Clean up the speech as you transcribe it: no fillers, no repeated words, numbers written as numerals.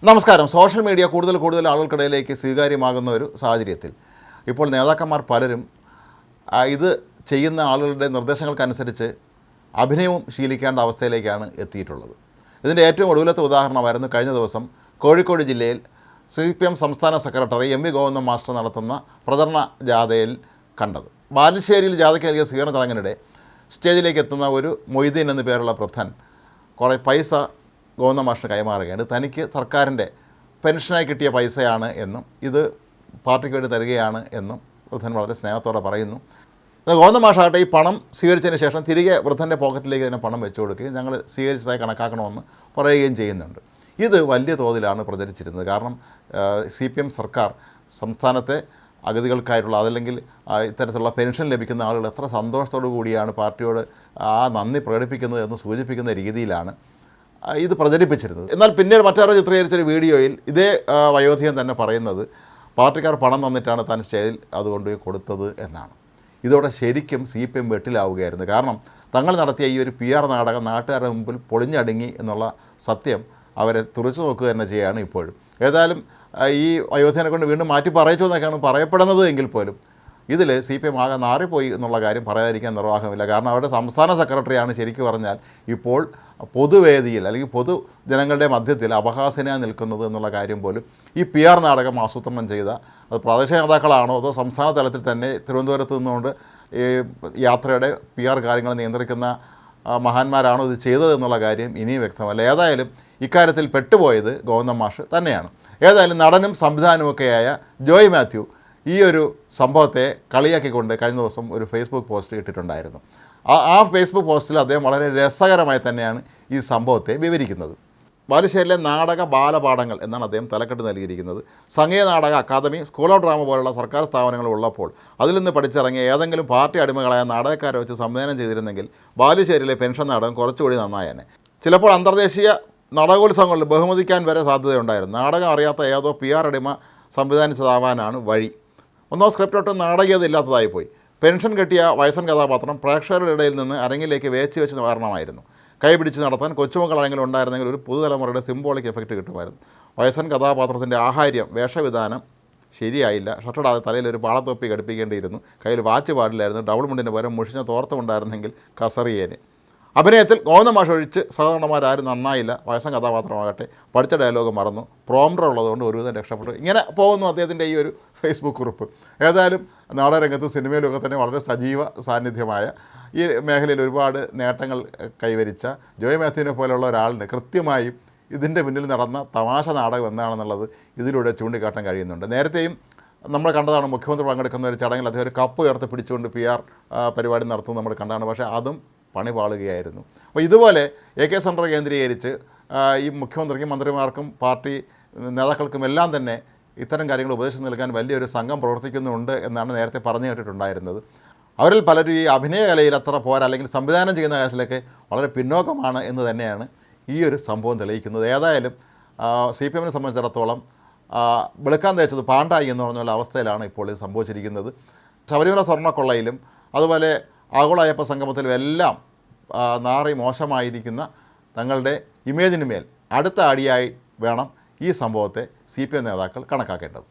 നമസ്കാരം. Social media കൂടുതൽ ആളുകൾക്കിടയിലേക്ക് സ്വീകാര്യമാകുന്ന ഒരു സാഹചര്യത്തിൽ ഇപ്പോൾ നേതാക്കന്മാർ പലരും ഇത് ചെയ്യുന്ന ആളുകളുടെ നിർദ്ദേശങ്ങൾക്കനുസരിച്ച് അഭിനയവും ശീലിക്കേണ്ട അവസ്ഥയിലേക്കാണ് എത്തിയിട്ടുള്ളത്. ഇതിൻ്റെ ഏറ്റവും ഒടുവിലത്തെ ഉദാഹരണമായിരുന്നു കഴിഞ്ഞ ദിവസം കോഴിക്കോട് ജില്ലയിൽ CPM സംസ്ഥാന സെക്രട്ടറി MV ഗോവിന്ദൻ മാസ്റ്റർ നടത്തുന്ന പ്രചരണ ജാഥയിൽ കണ്ടത്. ബാലുശ്ശേരിയിൽ ജാഥയ്ക്ക് നൽകിയ സ്വീകരണ ചടങ്ങിനിടെ സ്റ്റേജിലേക്ക് എത്തുന്ന ഒരു മൊയ്തീൻ എന്നു പേരുള്ള വൃദ്ധൻ കുറേ പൈസ ഗോവിന്ദൻ മാഷിന് കൈമാറുകയാണ്. തനിക്ക് സർക്കാരിൻ്റെ പെൻഷനായി കിട്ടിയ പൈസയാണ് എന്നും ഇത് പാർട്ടിക്ക് വേണ്ടി തരികയാണ് എന്നും വൃദ്ധൻ വളരെ സ്നേഹത്തോടെ പറയുന്നു. ഗോവിന്ദൻ മാഷാകട്ടെ ഈ പണം സ്വീകരിച്ചതിന് ശേഷം തിരികെ വൃദ്ധൻ്റെ പോക്കറ്റിലേക്ക് തന്നെ പണം വെച്ചു കൊടുക്കുകയും ഞങ്ങൾ സ്വീകരിച്ചതായി കണക്കാക്കണമെന്ന് പറയുകയും ചെയ്യുന്നുണ്ട്. ഇത് വലിയ തോതിലാണ് പ്രചരിച്ചിരുന്നത്. കാരണം CPM സർക്കാർ സംസ്ഥാനത്തെ അഗതികൾക്കായിട്ടുള്ള അതല്ലെങ്കിൽ ഇത്തരത്തിലുള്ള പെൻഷൻ ലഭിക്കുന്ന ആളുകൾ എത്ര സന്തോഷത്തോടു കൂടിയാണ് പാർട്ടിയോട് ആ നന്ദി പ്രകടിപ്പിക്കുന്നത് എന്ന് സൂചിപ്പിക്കുന്ന രീതിയിലാണ് ഇത് പ്രചരിപ്പിച്ചിരുന്നത്. എന്നാൽ പിന്നീട് മറ്റാരോ ചിത്രീകരിച്ചൊരു വീഡിയോയിൽ ഇതേ വയോധികൻ തന്നെ പറയുന്നത് പാർട്ടിക്കാർ പണം തന്നിട്ടാണ് താൻ സ്റ്റേജിൽ അതുകൊണ്ട് കൊടുത്തത് എന്നാണ്. ഇതോടെ ശരിക്കും CPM വെട്ടിലാവുകയായിരുന്നു. കാരണം തങ്ങൾ നടത്തിയ ഈ ഒരു PR നാടകം നാട്ടുകാരുടെ മുമ്പിൽ പൊളിഞ്ഞടുങ്ങി എന്നുള്ള സത്യം അവരെ തുറച്ചു നോക്കുക തന്നെ ചെയ്യുകയാണ് ഇപ്പോഴും. ഏതായാലും ഈ അയോധ്യനെ കൊണ്ട് വീണ്ടും മാറ്റി പറയിച്ചു എന്നൊക്കെയാണ് പറയപ്പെടുന്നത് എങ്കിൽ പോലും ഇതിൽ CPM ആകെ നാറിപ്പോയി എന്നുള്ള കാര്യം പറയാതിരിക്കാൻ നിർവാഹമില്ല. കാരണം അവരുടെ സംസ്ഥാന സെക്രട്ടറിയാണ് ശരിക്കും പറഞ്ഞാൽ ഇപ്പോൾ പൊതുവേദിയിൽ അല്ലെങ്കിൽ പൊതുജനങ്ങളുടെ മധ്യത്തിൽ അപഹാസ്യനായി നിൽക്കുന്നത് എന്നുള്ള കാര്യം പോലും ഈ PR നാടകം ആസൂത്രണം ചെയ്ത അത് പ്രാദേശിക നേതാക്കളാണോ അതോ സംസ്ഥാന തലത്തിൽ തന്നെ തിരുവനന്തപുരത്ത് നിന്നുകൊണ്ട് ഈ യാത്രയുടെ PR കാര്യങ്ങൾ നിയന്ത്രിക്കുന്ന മഹാന്മാരാണോ ഇത് ചെയ്തത് എന്നുള്ള കാര്യം ഇനിയും വ്യക്തമല്ല. ഏതായാലും ഇക്കാര്യത്തിൽ പെട്ടുപോയത് ഗോവിന്ദൻ മാഷ് തന്നെയാണ്. ഏതായാലും നടനും സംവിധാനവുമൊക്കെയായ ജോയ് മാത്യു ഈ ഒരു സംഭവത്തെ കളിയാക്കിക്കൊണ്ട് കഴിഞ്ഞ ദിവസം ഒരു ഫേസ്ബുക്ക് പോസ്റ്റ് ഇട്ടിട്ടുണ്ടായിരുന്നു. ആ ഫേസ്ബുക്ക് പോസ്റ്റിൽ അദ്ദേഹം വളരെ രസകരമായി തന്നെയാണ് ഈ സംഭവത്തെ വിവരിക്കുന്നത്. ബാലുശ്ശേരിയിലെ നാടക ബാലപാഠങ്ങൾ എന്നാണ് അദ്ദേഹം തലക്കെട്ട് നൽകിയിരിക്കുന്നത്. Sangeetha Nataka academy, school of drama പോലുള്ള സർക്കാർ സ്ഥാപനങ്ങൾ ഉള്ളപ്പോൾ അതിൽ നിന്ന് പഠിച്ചിറങ്ങിയ ഏതെങ്കിലും പാർട്ടി അടിമകളായ നാടകക്കാരെ വെച്ച് സംവിധാനം ചെയ്തിരുന്നെങ്കിൽ ബാലുശ്ശേരിയിലെ പെൻഷൻ നാടകം കുറച്ചുകൂടി നന്നായേനെ. ചിലപ്പോൾ അന്തർദേശീയ നാടകോത്സവങ്ങളിൽ ബഹുമതിക്കാൻ വരെ സാധ്യതയുണ്ടായിരുന്നു. നാടകം അറിയാത്ത ഏതോ PR അടിമ സംവിധാനിച്ചതാവാനാണ് വഴി. ഒന്നോ സ്ക്രിപ്റ്റൊട്ടും നാടകീയത ഇല്ലാത്തതായി പോയി. പെൻഷൻ കിട്ടിയ വയസ്സൻ കഥാപാത്രം പ്രേക്ഷകരുടെ ഇടയിൽ നിന്ന് അരങ്ങിലേക്ക് വെച്ച് വരണമായിരുന്നു. കൈപിടിച്ച് നടത്താൻ കൊച്ചുമക്കളെങ്കിലും ഉണ്ടായിരുന്നെങ്കിൽ ഒരു പുതുതലമുറയുടെ സിംബോളിക് എഫക്റ്റ് കിട്ടുമായിരുന്നു. വയസ്സൻ കഥാപാത്രത്തിൻ്റെ ആഹാര്യം, വേഷവിധാനം ശരിയായില്ല. ഷർട്ടിടാതെ തലയിൽ ഒരു പാളത്തൊപ്പി ഘടിപ്പിക്കേണ്ടിയിരുന്നു. കയ്യിൽ വാച്ച് പാടില്ലായിരുന്നു. ഡബിൾ മുണ്ടിന് പകരം മുഷിഞ്ഞ തോർത്തുമുണ്ടായിരുന്നെങ്കിൽ കസറിയേന്. അഭിനയത്തിൽ ഗോവിന്ദൻ മാഷ് ഒഴിച്ച് സഹകരണമാരും നന്നായില്ല. വയസ്സൻ കഥാപാത്രമാകട്ടെ പഠിച്ച ഡയലോഗ് മറന്നു. പ്രോംപ്റ്റർ ഉള്ളതുകൊണ്ട് ഒരുവിധം രക്ഷപ്പെട്ടു. ഇങ്ങനെ പോകുന്നു അദ്ദേഹത്തിൻ്റെ ഈ ഒരു ഫേസ്ബുക്ക് കുറിപ്പ്. ഏതായാലും നാടകരംഗത്തും സിനിമയിലുമൊക്കെ തന്നെ വളരെ സജീവ സാന്നിധ്യമായ ഈ മേഖലയിൽ ഒരുപാട് നേട്ടങ്ങൾ കൈവരിച്ച ജോയ് മാത്യുവിനെ പോലെയുള്ള ഒരാളിന് കൃത്യമായും ഇതിൻ്റെ മുന്നിൽ നടന്ന തമാശ നാടകം എന്താണെന്നുള്ളത് ഇതിലൂടെ ചൂണ്ടിക്കാട്ടാൻ കഴിയുന്നുണ്ട്. നേരത്തെയും നമ്മൾ കണ്ടതാണ്, മുഖ്യമന്ത്രി പങ്കെടുക്കുന്ന ഒരു ചടങ്ങിൽ അദ്ദേഹം ഒരു കപ്പ് ഉയർത്തി പിടിച്ചുകൊണ്ട് PR പരിപാടി നടത്തുന്നത് നമ്മൾ കണ്ടാണ്. പക്ഷേ അതും പണി പാളുകയായിരുന്നു. അപ്പോൾ ഇതുപോലെ AK സെൻറ്റർ കേന്ദ്രീകരിച്ച് ഈ മുഖ്യമന്ത്രിക്കും മന്ത്രിമാർക്കും പാർട്ടി നേതാക്കൾക്കും എല്ലാം തന്നെ ഇത്തരം കാര്യങ്ങൾ ഉപദേശം നൽകാൻ വലിയൊരു സംഘം പ്രവർത്തിക്കുന്നുണ്ട് എന്നാണ് നേരത്തെ പറഞ്ഞു കേട്ടിട്ടുണ്ടായിരുന്നത്. അവരിൽ പലരും ഈ അഭിനയ കലയിൽ അത്ര പോരാ അല്ലെങ്കിൽ സംവിധാനം ചെയ്യുന്ന കാര്യത്തിലൊക്കെ വളരെ പിന്നോക്കമാണ് എന്ന് തന്നെയാണ് ഈ ഒരു സംഭവം തെളിയിക്കുന്നത്. ഏതായാലും CPM സംബന്ധിച്ചിടത്തോളം വെളുക്കാൻ തേച്ചത് പാണ്ടായി എന്ന് പറഞ്ഞ അവസ്ഥയിലാണ് ഇപ്പോൾ ഇത് സംഭവിച്ചിരിക്കുന്നത്. ശബരിമല സ്വർണ്ണക്കൊള്ളയിലും അതുപോലെ ആഗോള അയ്യപ്പ സംഗമത്തിലും എല്ലാം നാറി മോശമായിരിക്കുന്ന തങ്ങളുടെ ഇമേജിന് മേൽ അടുത്ത അടിയായി വേണം ഈ സംഭവത്തെ CPM നേതാക്കൾ കണക്കാക്കേണ്ടത്.